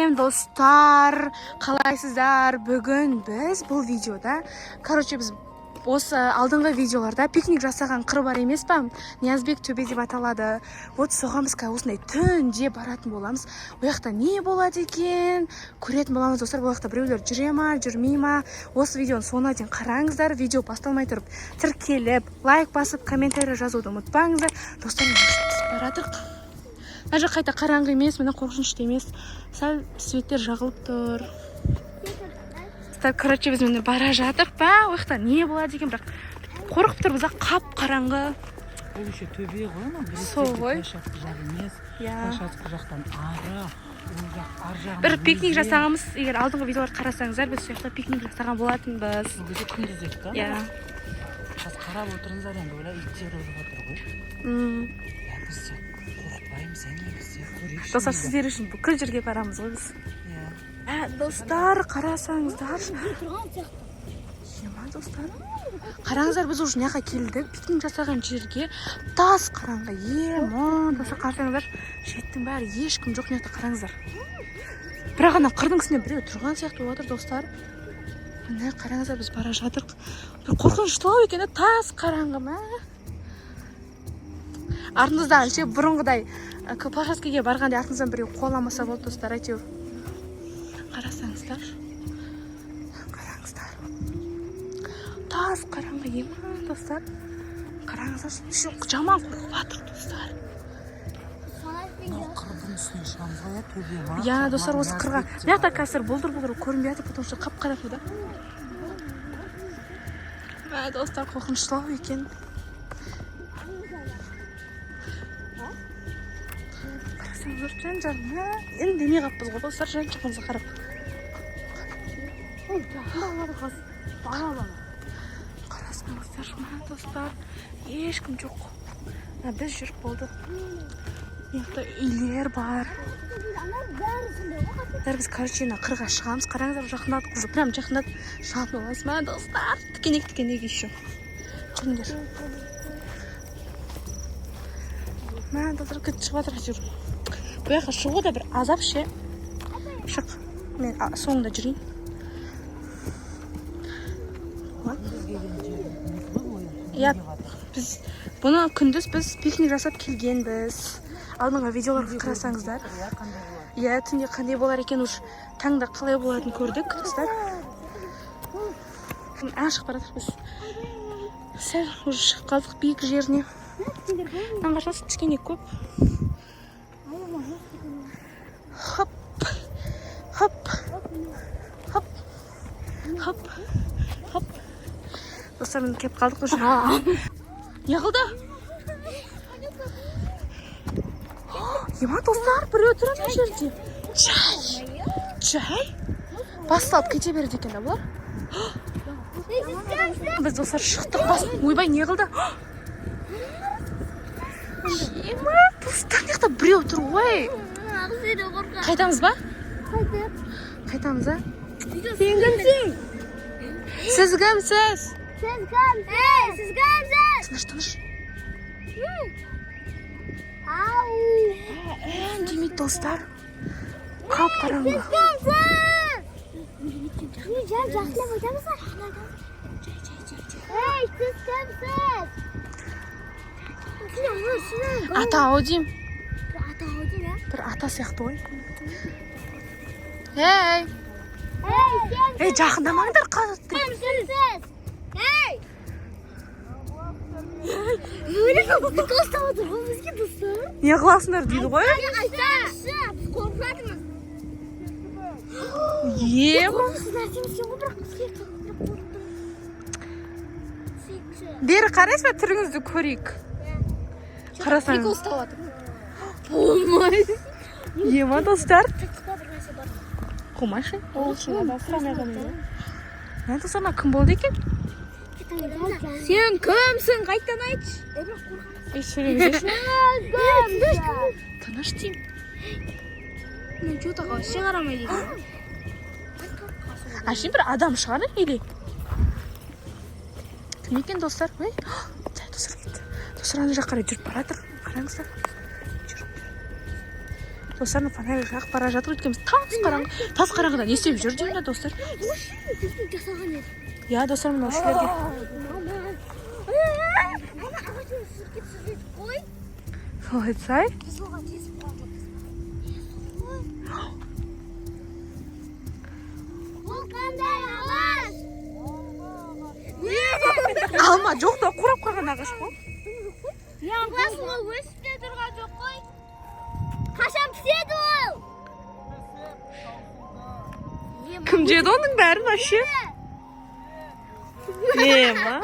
Сәлем достар, қалайсыздар? Бүгін біз бұл видеода, біз осы алдыңғы видеоларда пикник жасаған қыр бар емес па? Ниязбек төбе деп аталады. Вот соған біз осындай түнде баратын боламыз. Ол жақта не болады екен? Көретін боламыз достар. Бұл жақта біреулер жүре ма, жүрмей ма? Осы видеоны соңына дейін қараңыздар. Видео басталмай тұрып, тіркеліп, лайк басып, комментарий жазуды ұмытпаңыздар. Достар, біз барадық. Мына жақ қайта қараңғы емес, мына қорқынышты емес. Сәл светтер жағылып тұр. Біз міне бара жатық па? Ол жақта не болады екен, бірақ қорқып тұрмыз, қап қараңғы. Ол еще төбе ғой, сол ғой. Ташатқы жақтан ары. Бір пикник жасағымыз, егер алдыңғы видеоларды қарасаңыздар, біз сол жақта пикник жасаған болатынбыз. Бұл кезде күндіз ек та? Иә. Қазір қарап отырыңыздар енді, ойлай иттер ұрып отыр ғой. Біз қорықпаймыз, көрейікші. Достар, сіздер үшін бүкіл жерге барамыз ғой біз. Достар, қарасаңыздар. Достар. Қараңыздар, біз уже неға келдік. Пикник жасаған жерге тас қараңғы. Достар, қарасаңыздар, жеттің бәрі ешкім жоқ, неқта қараңыздар. Бірақ ана қырдың үстінде біреу тұрған сияқты отыр, достар. Міне қараңыздар, біз бара жатырық. Бір қорқыныштылау екен, тас қараңғы ма? Артыңызда әлше бұрынғыдай площадкеге барғанда артыңыздан біреу қоламаса болды, достар, әйтеуір. Қарасаңыздар. Тас қараңғы ема, достар. Қараңыздар, жаман қорқып жатыр, достар. Қырдың үстіне шығамыз ғой, төбе ма? Я, достар, осы қырға. Мияқта қазір бұлдыр көрінбей жатыр, потому что қап-қарақ да. Достар, қорқыныштылау екен. Қарасаңыздар, жан-жағына. Енді демей қаппыз ғой, достар, жан-жағымызға қарап. Қарасаңыздар, достар, ешкім жоқ. Біз жүріп болды. Мияқта үйлер бар. Біз қырға шығамыз. Қараңыздар, жақындадық уже. Прям жақындадық. Шығатын олайыз ма, достар? Тікенек еще. Көріңдер. Достар, күтіп шығып жатыр әйтеуір. Бұл жаққа шығу да бір азап ше. Шық. Мен соңында жүрейін. Біз бұны күндіз біз пикник жасап келгенбіз. Алдыңғы видеоларға қарасаңыздар. Түнде қандай болар екен, уж таңда қалай болатын көрдік, достар. Шығып баратыр біз. Сәл уже шығып қалдық биік жеріне. Аңғашасы кішкене көп. Хоп. Достар, мен кеп қалдық уже. Неғылды? Ема, достар, біреу тұр ана жерде. Чай? Басталып кете береді екен, да бұлар? Біз, достар, шықтық. Ойбай, неғылды? Ема, достар, неқта біреу тұр ғой. Қайтамыз ба? Қайтамыз, а? Сен кімсің? Сіз кімсіз? Тыныш. Демейді, достар. Қап қараңғы. Ата ау дейм. Бір ата сияқты ғой. Жақындамаңдар қазытты. Не қыласыңдар дейді ғой? Бері қарайсыз ба, түріңізді көрейік. Қарасаңыз. Болмайды. Ема, достар. Қомайшы? Достар, кім болды екен? Сен кімсің? Қайттан айтшы. Тыныш дейм. Жота қаушы қарамайды екен. Әшейін бір адам шығар, или? Кім екен, достар? Достар, ана жаққа қарай жүріп баратыр. Қараңыздар. достар фонарь жағып бара жатыр, өйткені тас қараңғыда не істеп жүр деймін достар. жасаған еді. Иә достар, мына үшілерге Солай Біз оған тесіп қалдық. Ол қандай ағаш? алма жоқ та қурап қалған ағаш қой. Ағаш ол өсіп те тұрған жоқ қой. Қашан піседі ол? Кім жеді оның бәрін вообще? Ема.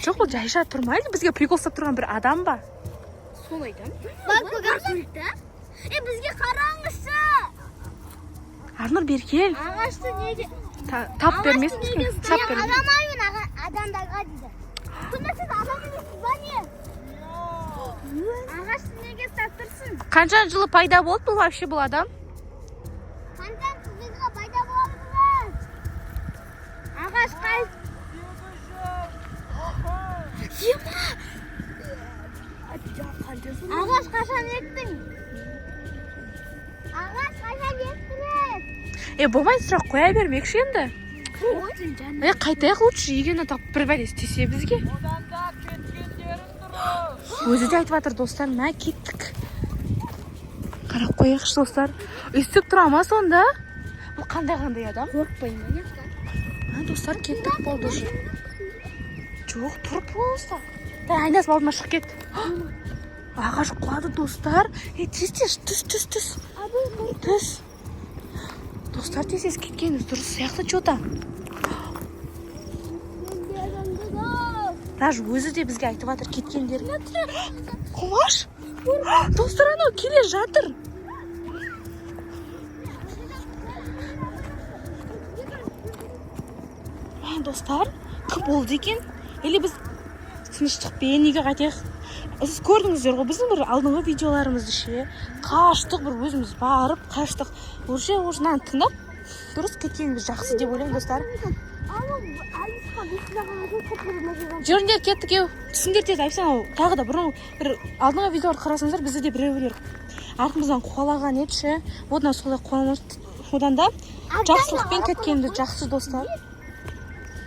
Жоқ, бұл жайша тұрмайды. Бізге прикол ұстап тұрған бір адам ба? Сол айтам. Бak көрсек та. Бізге қараңызшы. Арнұр бер кел. Ағашты неге? Тап бермес бізге. Тап бермес. Адамайын адамдарға дейді. Сонда сіз адам емессіз ба не? Ағашты неге ұстап тұрсың? Қанша жылы пайда болды бұл вообще бұл адам? Қандай сізге пайда болдыңыз? Ағаш қай? Ағаш қашан ектің? Ағаш қашан ектіңіз? Болмайды, сұрақ қоя бермекші енді. Қайтайық лучше, егені тап бір бәле істесе бізге. Өзі де айтып жатыр достар, мә кеттік. Қарап қояқшы достар. Үстіп тұра ма сонда? Бұл қандай адам? Қорықпаймын. Достар, кеттік болды уже. Жоқ, тұрып болса. Айнасы алдыма шығып кет. Ағаш құлады достар. Тез, түс. Достар, тез кеткеніміз дұрыс сияқты что-то. Даже өзі де бізге айтып жатыр кеткендер. Құмаш? Достар, анау келе жатыр. Достар, кім болды екен? Или біз тыныштықпен неге қайтайық? Сіз көрдіңіздер ғой, біздің бір алдыңғы видеоларымызды ше. Қаштық, бір өзіміз барып, қаштық. Уже нан тыңдап, дұрыс кеткеніміз жақсы деп ойлаймын достар. Жүріңдер кеттік еу. Түсіңдер тез айтсаң, тағы да бұрын бір алдыңғы видеоларды қарасаңыздар, бізді де біреулер артымыздан қуалаған еді ше. Одан солай қуаламыз. Одан да жақсылықпен кеткеніміз жақсы достар.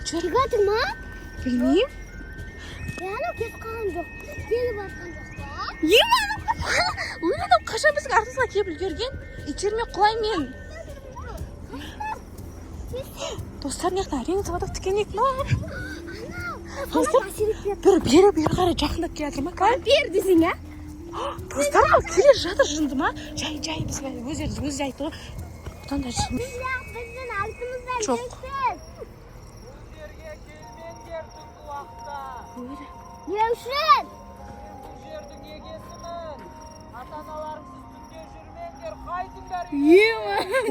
Жүргәтің ма? Білмеймін. Яны кетіп қалған жоқ. Келіп атқан жоқ па? Ойланып, қашан біздің артымызға келіп үлгерген? Итерме құлай мен. Достар, неқта әрең завадық тікенек ма? Достар, бері қарай жақындап келе жатыр ма? Бер десең, а? Достар, келе жатыр жынды ма? Жай, бізге өзі айтты ғой. Бұдан да жын. Біздің артымыздан Жоқ. Не үшін? Бұл жердің егесімін. Ата-аналарыңсыз түнде жүрмеңдер, қайтыңдар.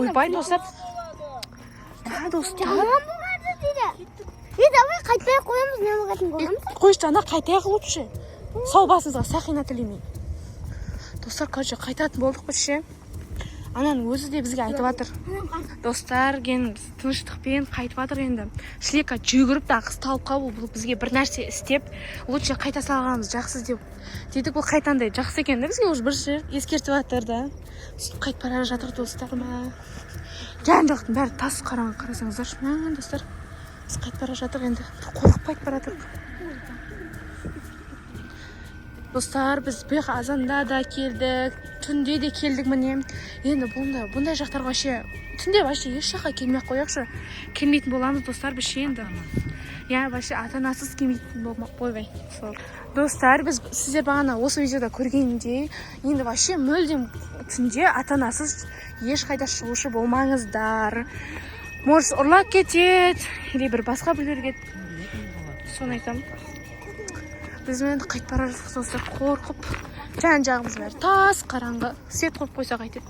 Ойбай достар. Достар. Жаман болады дейді. Давай қайтпай қоямыз, не болатын боламыз? Қойшы, ана қайтайық лучше. Сау басыңызға сақина тілемеймін. Достар, короче, қайтатын болдық біз ше. Ананың өзі де бізге айтып жатыр. Достар, тыныштықпен қайтып жатыр енді. Шлека жүгіріп та қысталып қалып, бұл бізге бір нәрсе істеп, лучше қайта салғанымыз жақсы деп. Дедік, бұл қайтандай жақсы екен, бізге уже бір жер ескертіп жатыр да. Қайтып бара жатыр достар ма? Жан-жақтың бәрі тас қарасаңыздаршы ма, достар? Біз қайтып бара жатыр енді. Қорқып қайтып бара жатыр. Достар, біз бек азанда да келдік, түнде де келдік міне. Енді бұндай жақтарға вообще, түнде вообще еш жаққа келмей қояқшы. Келмейтін боламыз достар, біз ше енді. Я вообще ата-анасыз келмейтін болмай. Достар, біз сіздер бағана осы видеода көргеніндей, енді вообще мүлдем түнде ата-анасыз ешқайда шығушы болмаңыздар. Может, ұрлап кетеді, или бір басқа біреулерге. Соны айтамын. Біз енді қайтып бара жатырмыз достар, қорқып. Жан-жағымыз бәрі тас қараңғы. Свет қойып қойсақ айтып.